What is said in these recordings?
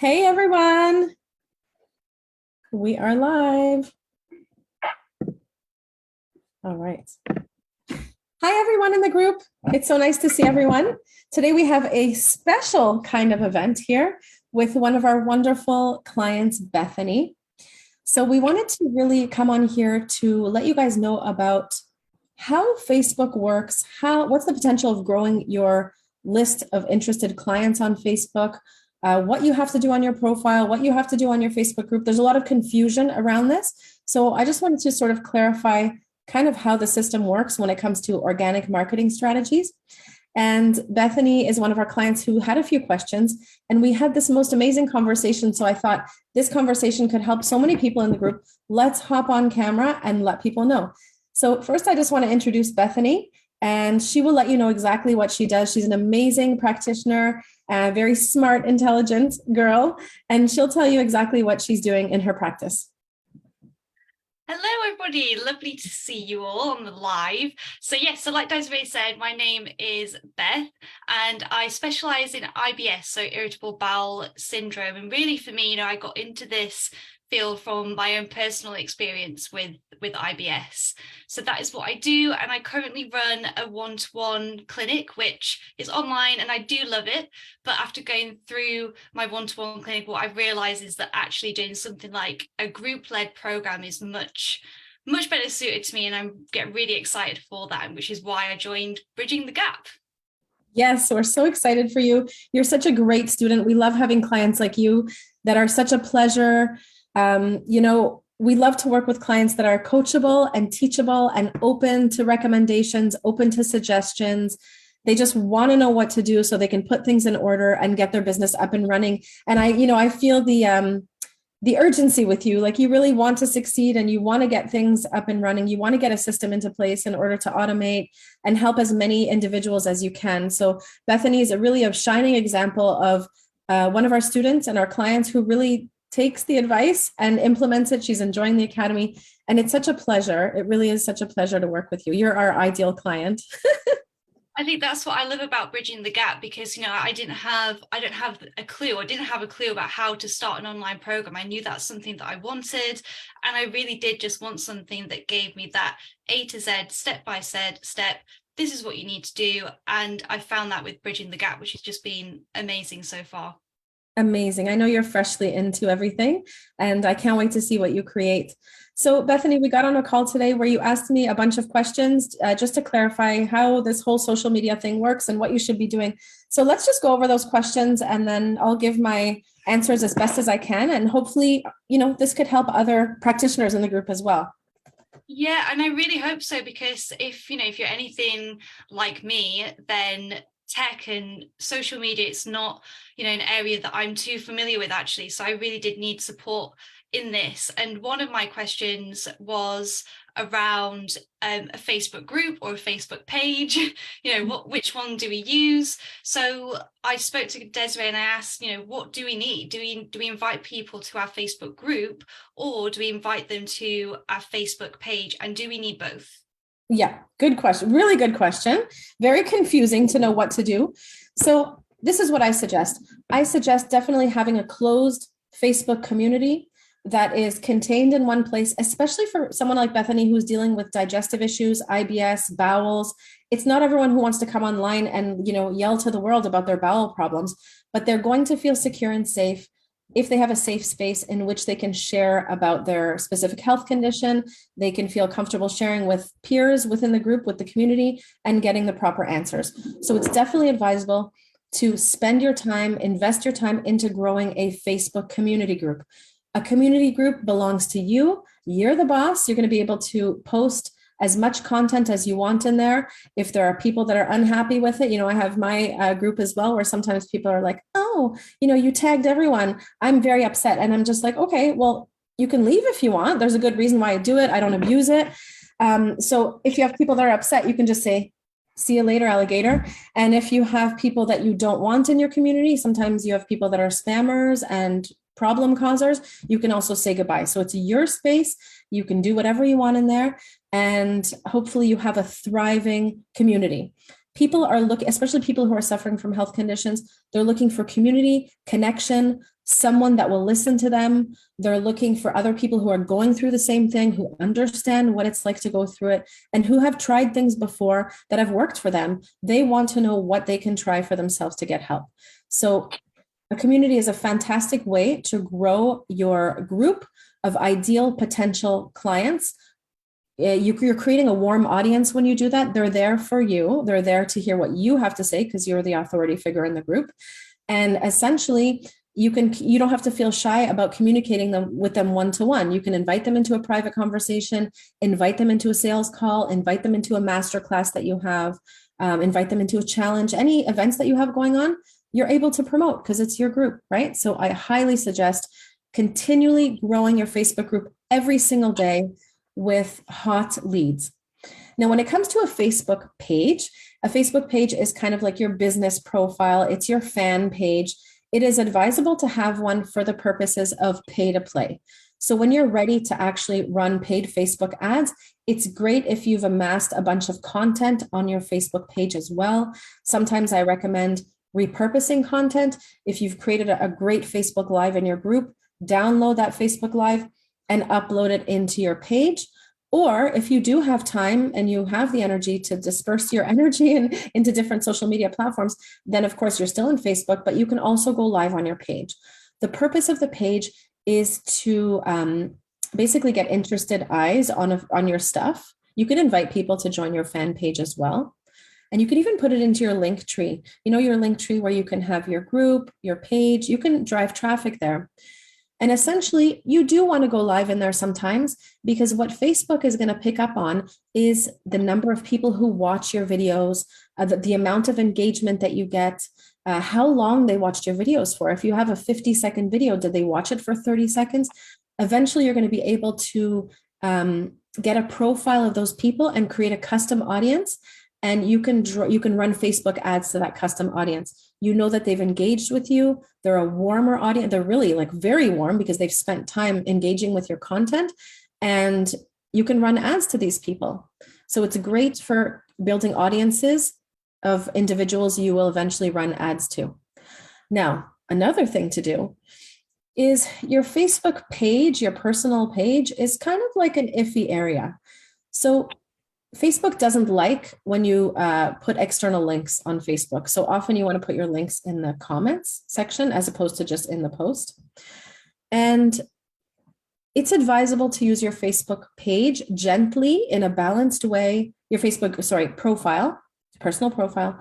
Hey everyone, we are live. All right. Hi everyone in the group. It's so nice to see everyone. Today we have a special kind of event here with one of our wonderful clients, Bethany. So we wanted to really come on here to let you guys know about how Facebook works, what's the potential of growing your list of interested clients on Facebook, what you have to do on your profile, what you have to do on your Facebook group. There's a lot of confusion around this. So I just wanted to sort of clarify kind of how the system works when it comes to organic marketing strategies. And Bethany is one of our clients who had a few questions, and we had this most amazing conversation. So I thought this conversation could help so many people in the group. Let's hop on camera and let people know. So first, I just want to introduce Bethany, and she will let you know exactly what she does. She's an amazing practitioner, a very smart, intelligent girl, and she'll tell you exactly what she's doing in her practice. Hello everybody, lovely to see you all on the live. So like Desiree said, my name is Beth and I specialise in IBS, so irritable bowel syndrome. And really for me, I got into this field from my own personal experience with IBS. So that is what I do, and I currently run a one-to-one clinic, which is online, and I do love it. But after going through my one-to-one clinic, what I've realised is that actually doing something like a group-led program is much better suited to me, and I get really excited for that, which is why I joined Bridging the Gap. Yes, we're so excited for you. You're such a great student. We love having clients like you that are such a pleasure. We love to work with clients that are coachable and teachable and open to recommendations, open to suggestions. They just want to know what to do so they can put things in order and get their business up and running. And I feel the urgency with you. Like, you really want to succeed and you want to get things up and running. You want to get a system into place in order to automate and help as many individuals as you can. So Bethany is a shining example of one of our students and our clients who really takes the advice and implements it. She's enjoying the academy, and it's such a pleasure. It really is such a pleasure to work with you. You're our ideal client. I think that's what I love about Bridging the Gap, because I don't have a clue. I didn't have a clue about how to start an online program. I knew that's something that I wanted, and I really did just want something that gave me that A to Z, step by step. This is what you need to do, and I found that with Bridging the Gap, which has just been amazing so far. Amazing. I know you're freshly into everything, and I can't wait to see what you create. So Bethany, we got on a call today where you asked me a bunch of questions just to clarify how this whole social media thing works and what you should be doing. So let's just go over those questions, and then I'll give my answers as best as I can. And hopefully, this could help other practitioners in the group as well. Yeah, and I really hope so, because if you're anything like me, then tech and social media, it's not an area that I'm too familiar with, actually. So I really did need support in this. And one of my questions was around a Facebook group or a Facebook page. Which one do we use? So I spoke to Desiree and I asked, what do we need? Do we invite people to our Facebook group, or do we invite them to our Facebook page? And do we need both? Yeah, good question. Really good question. Very confusing to know what to do. So this is what I suggest. I suggest definitely having a closed Facebook community that is contained in one place, especially for someone like Bethany who's dealing with digestive issues, IBS, bowels. It's not everyone who wants to come online and, yell to the world about their bowel problems, but they're going to feel secure and safe if they have a safe space in which they can share about their specific health condition. They can feel comfortable sharing with peers within the group, with the community, and getting the proper answers. So it's definitely advisable to spend your time, invest your time into growing a Facebook community group. A community group belongs to you. You're the boss. You're going to be able to post as much content as you want in there. If there are people that are unhappy with it, I have my group as well, where sometimes people are like, oh, you tagged everyone. I'm very upset. And I'm just like, okay, well, you can leave if you want. There's a good reason why I do it. I don't abuse it. So if you have people that are upset, you can just say, see you later, alligator. And if you have people that you don't want in your community, sometimes you have people that are spammers and problem causers, you can also say goodbye. So it's your space. You can do whatever you want in there. And hopefully you have a thriving community. People are looking, especially people who are suffering from health conditions, they're looking for community, connection, someone that will listen to them. They're looking for other people who are going through the same thing, who understand what it's like to go through it, and who have tried things before that have worked for them. They want to know what they can try for themselves to get help. So a community is a fantastic way to grow your group of ideal potential clients. You're creating a warm audience when you do that. They're there for you. They're there to hear what you have to say because you're the authority figure in the group. And essentially, you don't have to feel shy about communicating with them one-to-one. You can invite them into a private conversation, invite them into a sales call, invite them into a masterclass that you have, invite them into a challenge, any events that you have going on, you're able to promote because it's your group, right? So I highly suggest continually growing your Facebook group every single day with hot leads. Now, when it comes to a Facebook page is kind of like your business profile. It's your fan page. It is advisable to have one for the purposes of pay to play. So when you're ready to actually run paid Facebook ads, it's great if you've amassed a bunch of content on your Facebook page as well. Sometimes I recommend repurposing content. If you've created a great Facebook Live in your group, download that Facebook Live and upload it into your page. Or if you do have time and you have the energy to disperse your energy into different social media platforms, then of course you're still in Facebook, but you can also go live on your page. The purpose of the page is to basically get interested eyes on your stuff. You can invite people to join your fan page as well. And you can even put it into your link tree. You know, your link tree where you can have your group, your page, you can drive traffic there. And essentially, you do want to go live in there sometimes because what Facebook is going to pick up on is the number of people who watch your videos, the amount of engagement that you get, how long they watched your videos for. If you have a 50-second video, did they watch it for 30 seconds? Eventually, you're going to be able to get a profile of those people and create a custom audience. And you can run Facebook ads to that custom audience. You know that they've engaged with you. They're a warmer audience. They're really like very warm because they've spent time engaging with your content. And you can run ads to these people. So it's great for building audiences of individuals you will eventually run ads to. Now, another thing to do is your Facebook page, your personal page, is kind of like an iffy area. So Facebook doesn't like when you put external links on Facebook. So often you want to put your links in the comments section as opposed to just in the post. And it's advisable to use your Facebook page gently in a balanced way, your profile, personal profile,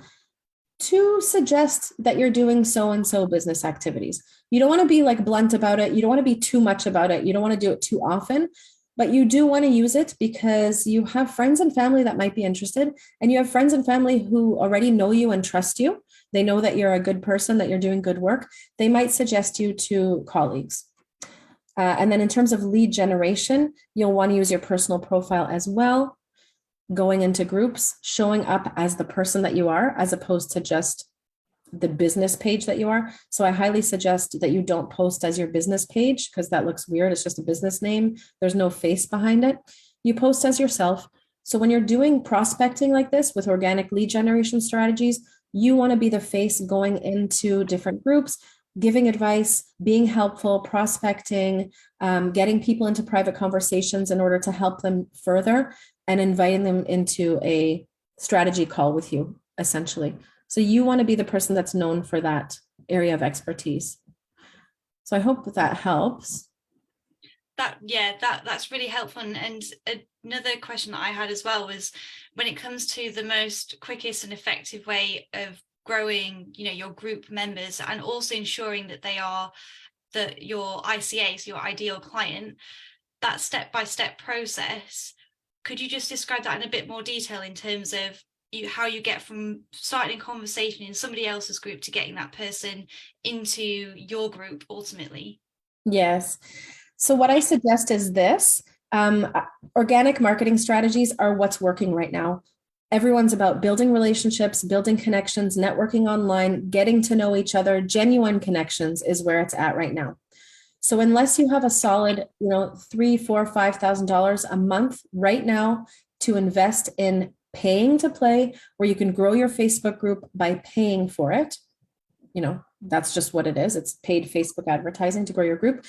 to suggest that you're doing so-and-so business activities. You don't want to be like blunt about it. You don't want to be too much about it. You don't want to do it too often. But you do want to use it because you have friends and family that might be interested, and you have friends and family who already know you and trust you. They know that you're a good person, that you're doing good work. They might suggest you to colleagues. And then in terms of lead generation, you'll want to use your personal profile as well, going into groups, showing up as the person that you are, as opposed to just the business page that you are. So I highly suggest that you don't post as your business page because that looks weird. It's just a business name. There's no face behind it. You post as yourself. So when you're doing prospecting like this with organic lead generation strategies, you want to be the face going into different groups, giving advice, being helpful, prospecting, getting people into private conversations in order to help them further and inviting them into a strategy call with you, essentially. So you want to be the person that's known for that area of expertise. So I hope that helps. That's really helpful. And another question that I had as well was when it comes to the most quickest and effective way of growing, your group members and also ensuring that they are your ICA, so your ideal client, that step-by-step process. Could you just describe that in a bit more detail in terms of how you get from starting a conversation in somebody else's group to getting that person into your group ultimately? Yes. So what I suggest is this. Organic marketing strategies are what's working right now. Everyone's about building relationships, building connections, networking online, getting to know each other. Genuine connections is where it's at right now. So unless you have a solid, $3,000, $4,000, $5,000 a month right now to invest in paying to play, where you can grow your Facebook group by paying for it, That's just what it is. It's paid Facebook advertising to grow your group.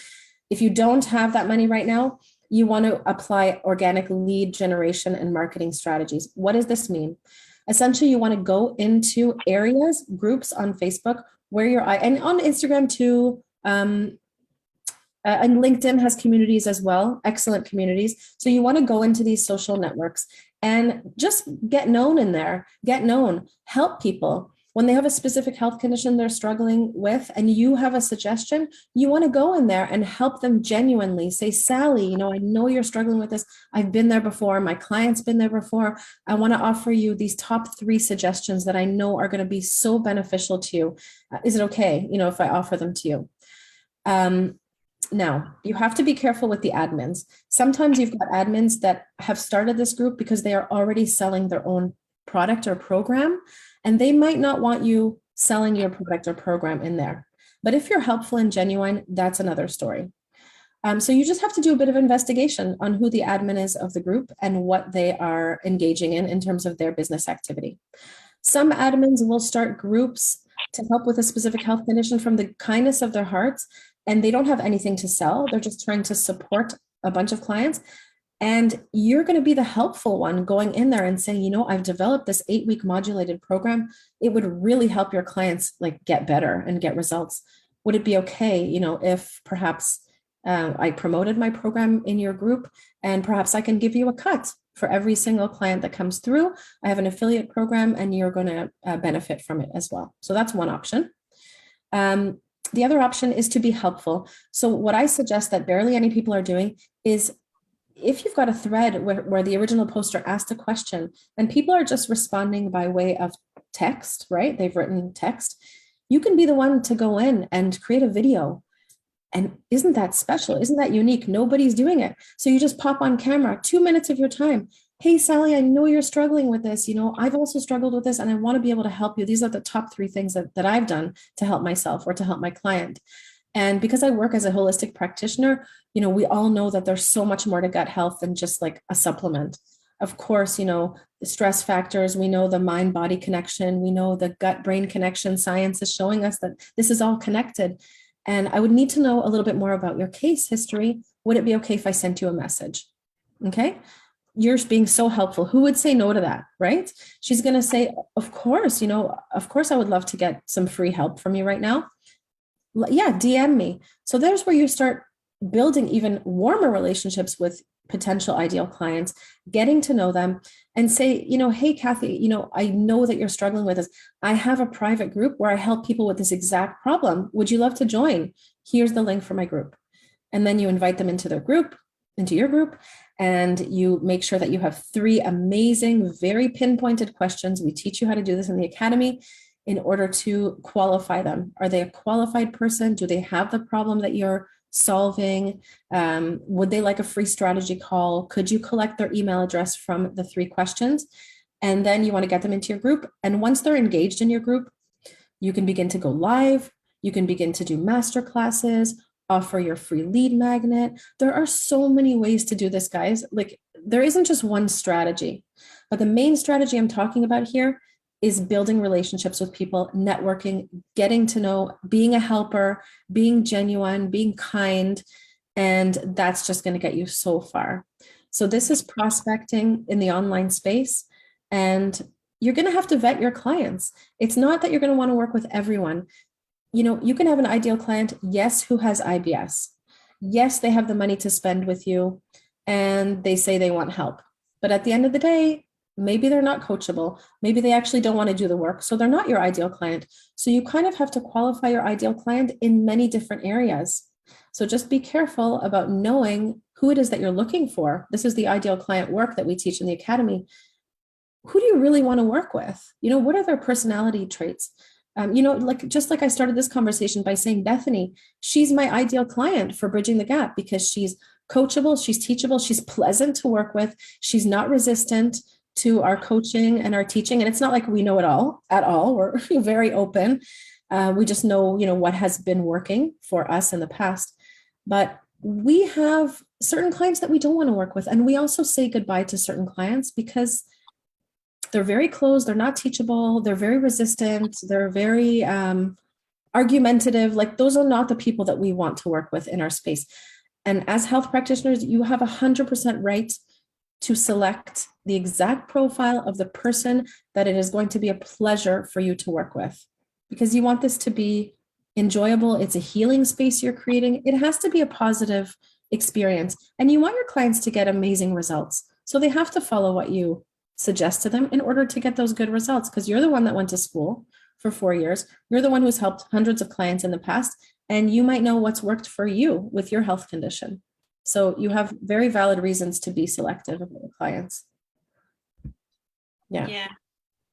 If you don't have that money right now, you want to apply organic lead generation and marketing strategies. What does this mean? Essentially, you want to go into areas, groups on Facebook where you're, and on Instagram too. And LinkedIn has communities as well, excellent communities. So you want to go into these social networks and just get known in there, get known, help people. When they have a specific health condition they're struggling with and you have a suggestion, you want to go in there and help them genuinely. Say, Sally, you know, I know you're struggling with this. I've been there before. My client's been there before. I want to offer you these top 3 suggestions that I know are going to be so beneficial to you. Is it okay, you know, if I offer them to you? Now, you have to be careful with the admins. Sometimes you've got admins that have started this group because they are already selling their own product or program, and they might not want you selling your product or program in there. But if you're helpful and genuine, that's another story. So you just have to do a bit of investigation on who the admin is of the group and what they are engaging in terms of their business activity. Some admins will start groups to help with a specific health condition from the kindness of their hearts, and they don't have anything to sell. They're just trying to support a bunch of clients. And you're going to be the helpful one going in there and saying, you know, I've developed this 8-week modulated program. It would really help your clients like get better and get results. Would it be okay, you know, if perhaps I promoted my program in your group and perhaps I can give you a cut for every single client that comes through? I have an affiliate program and you're going to benefit from it as well. So that's one option. The other option is to be helpful. So what I suggest that barely any people are doing is, if you've got a thread where the original poster asked a question and people are just responding by way of text, right? They've written text. You can be the one to go in and create a video. And isn't that special? Isn't that unique? Nobody's doing it. So you just pop on camera, 2 minutes of your time. Hey, Sally, I know you're struggling with this. You know, I've also struggled with this and I want to be able to help you. These are the top 3 things that I've done to help myself or to help my client. And because I work as a holistic practitioner, you know, we all know that there's so much more to gut health than just like a supplement. Of course, you know, the stress factors, we know the mind-body connection, we know the gut-brain connection. Science is showing us that this is all connected. And I would need to know a little bit more about your case history. Would it be okay if I sent you a message? Okay. You're being so helpful. Who would say no to that, right? She's going to say, of course, you know, of course, I would love to get some free help from you right now. Yeah, DM me. So there's where you start building even warmer relationships with potential ideal clients, getting to know them and say, you know, hey, Kathy, you know, I know that you're struggling with this. I have a private group where I help people with this exact problem. Would you love to join? Here's the link for my group. And then you invite them into their group, into your group, and you make sure that you have 3 amazing, very pinpointed questions. We teach you how to do this in the academy in order to qualify them. Are they a qualified person? Do they have the problem that you're solving? Would they like a free strategy call? Could you collect their email address from the 3 questions? And then you want to get them into your group. And once they're engaged in your group, you can begin to go live. You can begin to do master classes, offer your free lead magnet. There are so many ways to do this, guys. Like, there isn't just one strategy, but the main strategy I'm talking about here is building relationships with people, networking, getting to know, being a helper, being genuine, being kind, and that's just going to get you so far. So this is prospecting in the online space, and you're going to have to vet your clients. It's not that you're going to want to work with everyone. You know, you can have an ideal client, yes, who has IBS. Yes, they have the money to spend with you, and they say they want help. But at the end of the day, maybe they're not coachable. Maybe they actually don't want to do the work. So they're not your ideal client. So you kind of have to qualify your ideal client in many different areas. So just be careful about knowing who it is that you're looking for. This is the ideal client work that we teach in the academy. Who do you really want to work with? You know, what are their personality traits? You know, like, just like I started this conversation by saying, Bethany, she's my ideal client for Bridging the Gap because she's coachable, she's teachable, she's pleasant to work with, she's not resistant to our coaching and our teaching. And it's not like we know it all at all. We're very open. We just know, you know, what has been working for us in the past. But we have certain clients that we don't want to work with. And we also say goodbye to certain clients because they're very closed. They're not teachable. They're very resistant. They're very argumentative. Like those are not the people that we want to work with in our space. And as health practitioners, you have 100% right to select the exact profile of the person that it is going to be a pleasure for you to work with, because you want this to be enjoyable. It's a healing space you're creating. It has to be a positive experience, and you want your clients to get amazing results. So they have to follow what you suggest to them in order to get those good results, because you're the one that went to school for 4 years. You're the one who's helped hundreds of clients in the past, and you might know what's worked for you with your health condition. So you have very valid reasons to be selective of your clients. Yeah. Yeah.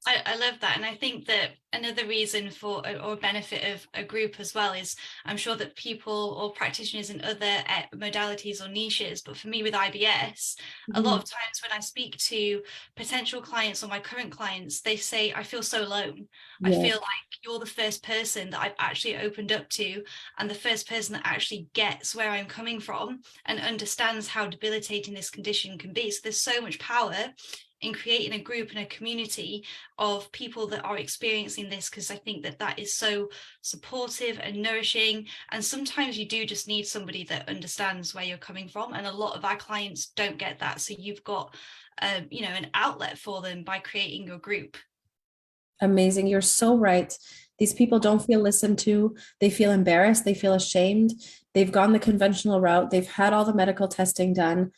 I love that. And I think that another reason for or benefit of a group as well is I'm sure that people or practitioners in other modalities or niches, but for me with IBS, a lot of times when I speak to potential clients or my current clients, they say, I feel so alone. I feel like you're the first person that I've actually opened up to, and the first person that actually gets where I'm coming from and understands how debilitating this condition can be. So there's so much power in creating a group and a community of people that are experiencing this, because I think that that is so supportive and nourishing. And sometimes you do just need somebody that understands where you're coming from, and a lot of our clients don't get that. So you've got an outlet for them by creating your group. Amazing. You're so right. These people don't feel listened to. They feel embarrassed. They feel ashamed. They've gone the conventional route. They've had all the medical testing done.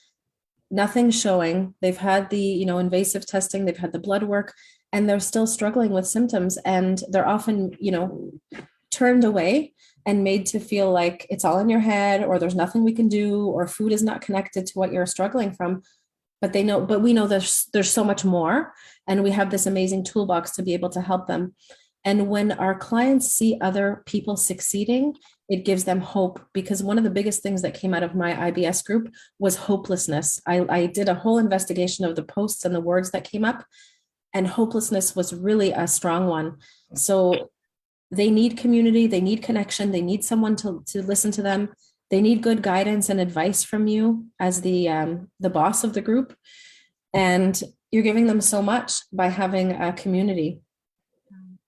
Nothing's showing. They've had the, invasive testing, they've had the blood work, and they're still struggling with symptoms. And they're often, turned away and made to feel like it's all in your head, or there's nothing we can do, or food is not connected to what you're struggling from. But we know there's so much more. And we have this amazing toolbox to be able to help them. And when our clients see other people succeeding, it gives them hope, because one of the biggest things that came out of my IBS group was hopelessness. I did a whole investigation of the posts and the words that came up, and hopelessness was really a strong one. So they need community, they need connection, they need someone to listen to them. They need good guidance and advice from you as the boss of the group. And you're giving them so much by having a community.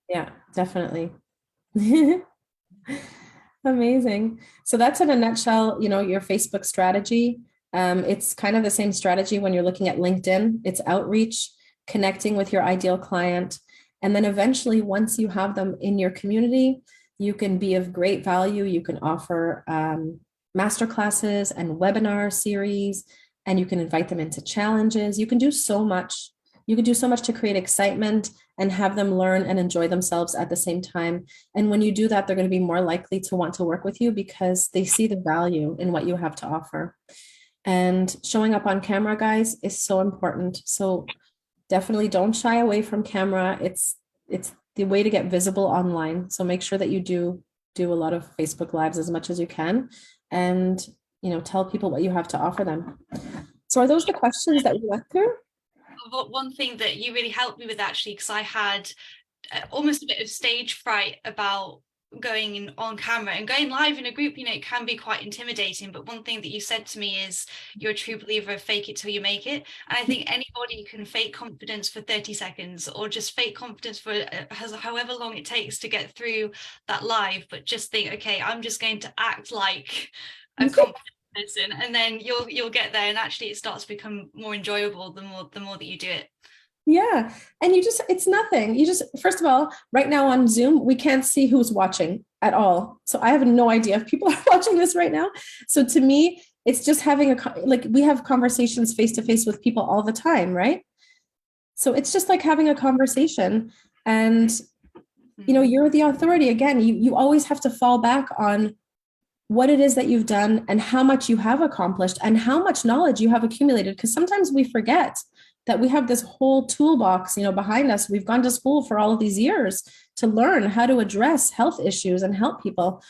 Yeah, definitely. Amazing. So that's in a nutshell, your Facebook strategy. It's kind of the same strategy when you're looking at LinkedIn. It's outreach, connecting with your ideal client. And then eventually, once you have them in your community, you can be of great value. You can offer masterclasses and webinar series, and you can invite them into challenges. You can do so much. You can do so much to create excitement and have them learn and enjoy themselves at the same time. And when you do that, they're going to be more likely to want to work with you because they see the value in what you have to offer. And showing up on camera, guys, is so important. So definitely don't shy away from camera. It's the way to get visible online. So make sure that you do a lot of Facebook Lives as much as you can, and tell people what you have to offer them. So are those the questions that we went through? One thing that you really helped me with, actually, because I had almost a bit of stage fright about going on camera and going live in a group. It can be quite intimidating, but one thing that you said to me is you're a true believer of fake it till you make it. And I think anybody can fake confidence for 30 seconds or just fake confidence for however long it takes to get through that live, but just think, okay, I'm just going to act like a confident person, and then you'll get there, and actually it starts to become more enjoyable the more that you do it. Yeah. And it's nothing. First of all, right now on Zoom, we can't see who's watching at all. So I have no idea if people are watching this right now. So to me, it's just having we have conversations face to face with people all the time, right? So it's just like having a conversation, and, you're the authority. Again, you always have to fall back on what it is that you've done and how much you have accomplished and how much knowledge you have accumulated. Because sometimes we forget that we have this whole toolbox, behind us. We've gone to school for all of these years to learn how to address health issues and help people.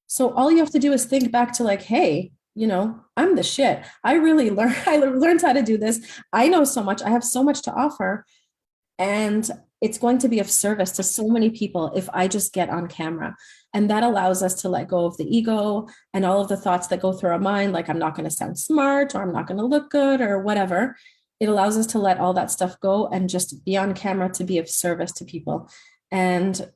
So all you have to do is think back to hey, I'm the shit. I learned how to do this. I know so much. I have so much to offer. And it's going to be of service to so many people if I just get on camera. And that allows us to let go of the ego and all of the thoughts that go through our mind, like I'm not going to sound smart, or I'm not going to look good, or whatever. It allows us to let all that stuff go and just be on camera to be of service to people. And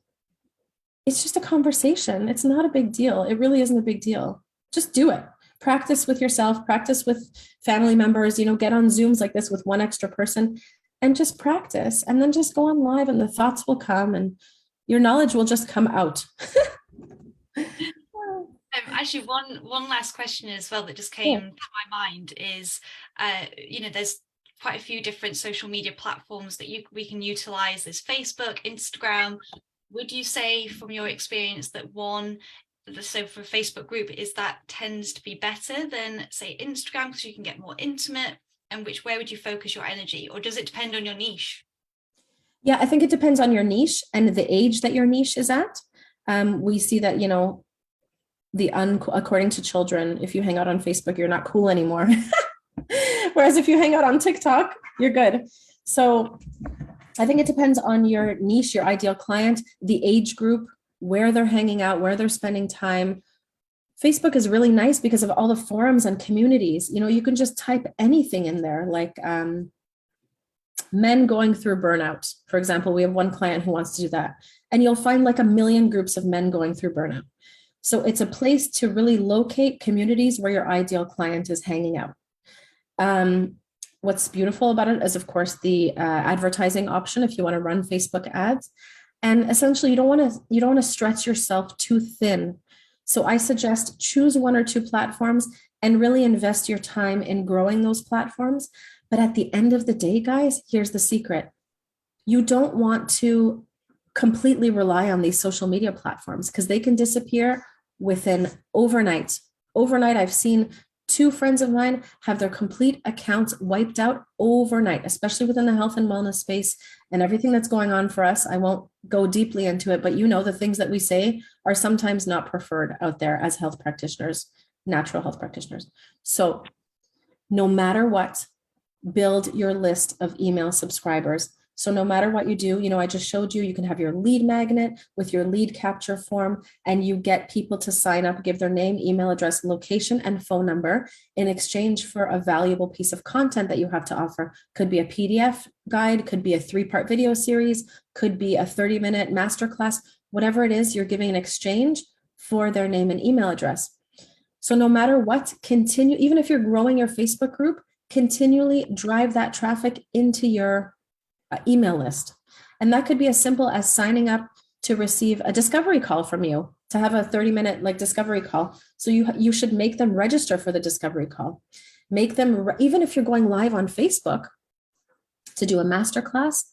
it's just a conversation. It's not a big deal. It really isn't a big deal. Just do it. Practice with yourself, practice with family members, get on Zooms like this with one extra person and just practice. And then just go on live and the thoughts will come and your knowledge will just come out. Actually, one last question as well that just came to my mind is, there's quite a few different social media platforms that we can utilize. There's Facebook, Instagram. Would you say from your experience that so for a Facebook group, is that tends to be better than say Instagram because you can get more intimate? And where would you focus your energy, or does it depend on your niche? Yeah, I think it depends on your niche and the age that your niche is at. We see that, according to children, if you hang out on Facebook, you're not cool anymore. Whereas if you hang out on TikTok, you're good. So I think it depends on your niche, your ideal client, the age group, where they're hanging out, where they're spending time. Facebook is really nice because of all the forums and communities. You can just type anything in there, like men going through burnout. For example, we have one client who wants to do that. And you'll find like 1 million groups of men going through burnout. So it's a place to really locate communities where your ideal client is hanging out. What's beautiful about it is, of course, the advertising option if you want to run Facebook ads. And essentially, you don't want to stretch yourself too thin. So I suggest choose 1 or 2 platforms and really invest your time in growing those platforms. But at the end of the day, guys, here's the secret. You don't want to completely rely on these social media platforms because they can disappear within overnight. Overnight, I've seen 2 friends of mine have their complete accounts wiped out overnight, especially within the health and wellness space and everything that's going on for us. I won't go deeply into it, but the things that we say are sometimes not preferred out there as health practitioners, natural health practitioners. So no matter what, build your list of email subscribers. So no matter what you do, I just showed you can have your lead magnet with your lead capture form, and you get people to sign up, give their name, email address, location, and phone number in exchange for a valuable piece of content that you have to offer. Could be a PDF guide, could be a 3-part video series, could be a 30-minute masterclass, whatever it is, you're giving an exchange for their name and email address. So no matter what, continue, even if you're growing your Facebook group, continually drive that traffic into your email list. And that could be as simple as signing up to receive a discovery call from you, to have a 30-minute discovery call. So you should make them register for the discovery call. Make them, even if you're going live on Facebook to do a masterclass,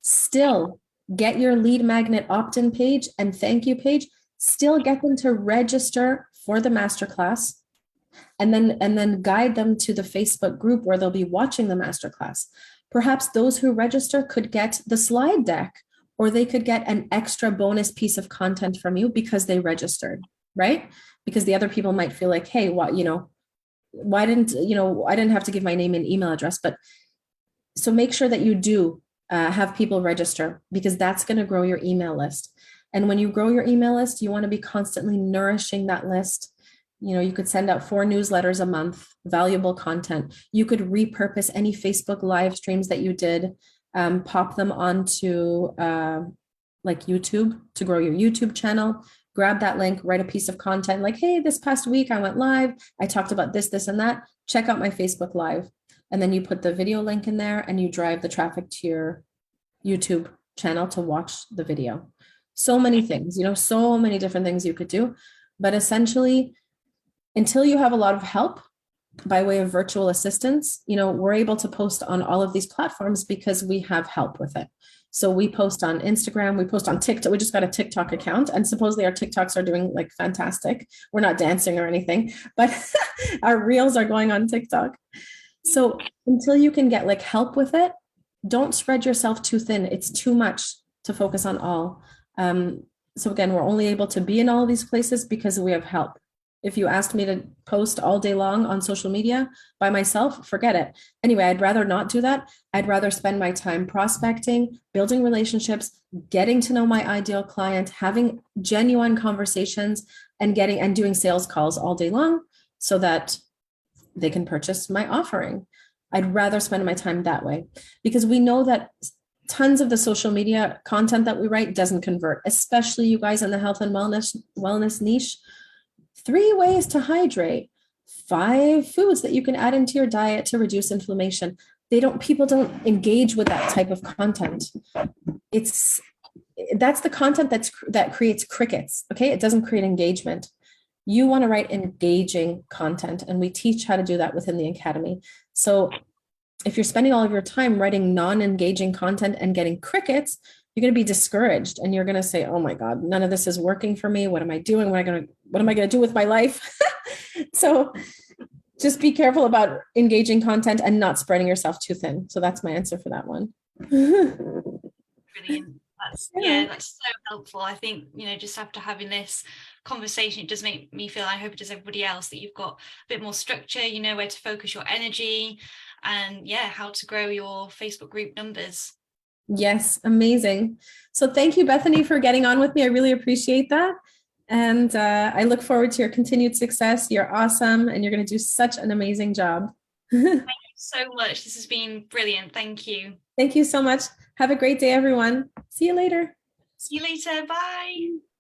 still get your lead magnet opt-in page and thank you page, still get them to register for the masterclass, and then guide them to the Facebook group where they'll be watching the masterclass. Perhaps those who register could get the slide deck, or they could get an extra bonus piece of content from you because they registered, right? Because the other people might feel like, hey, why didn't, I didn't have to give my name and email address. But so make sure that you do have people register, because that's going to grow your email list. And when you grow your email list, you want to be constantly nourishing that list. You could send out 4 newsletters a month, valuable content. You could repurpose any Facebook live streams that you did, pop them onto YouTube to grow your YouTube channel. Grab that link, write a piece of content like, hey, this past week I went live. I talked about this, this, and that. Check out my Facebook Live. And then you put the video link in there and you drive the traffic to your YouTube channel to watch the video. So many things, so many different things you could do. But essentially, until you have a lot of help by way of virtual assistants, we're able to post on all of these platforms because we have help with it. So we post on Instagram, we post on TikTok. We just got a TikTok account, and supposedly our TikToks are doing fantastic. We're not dancing or anything, but our reels are going on TikTok. So until you can get help with it, don't spread yourself too thin. It's too much to focus on all. So again, we're only able to be in all of these places because we have help. If you asked me to post all day long on social media by myself, forget it. Anyway, I'd rather not do that. I'd rather spend my time prospecting, building relationships, getting to know my ideal client, having genuine conversations, and doing sales calls all day long so that they can purchase my offering. I'd rather spend my time that way, because we know that tons of the social media content that we write doesn't convert, especially you guys in the health and wellness niche. 3 ways to hydrate, 5 foods that you can add into your diet to reduce inflammation. People don't engage with that type of content. That's the content that creates crickets. Okay. It doesn't create engagement. You want to write engaging content, and we teach how to do that within the academy. So if you're spending all of your time writing non-engaging content and getting crickets, you're going to be discouraged, and you're going to say, oh my God, none of this is working for me. What am I doing? What am I going to do with my life? So just be careful about engaging content and not spreading yourself too thin. So that's my answer for that one. Brilliant. That's so helpful. I think, just after having this conversation, it does make me feel, I hope it does everybody else, that you've got a bit more structure, where to focus your energy, and how to grow your Facebook group numbers. Yes, amazing. So thank you, Bethany, for getting on with me. I really appreciate that. And I look forward to your continued success. You're awesome, and you're going to do such an amazing job. Thank you so much. This has been brilliant. Thank you. Thank you so much. Have a great day, everyone. See you later. See you later. Bye.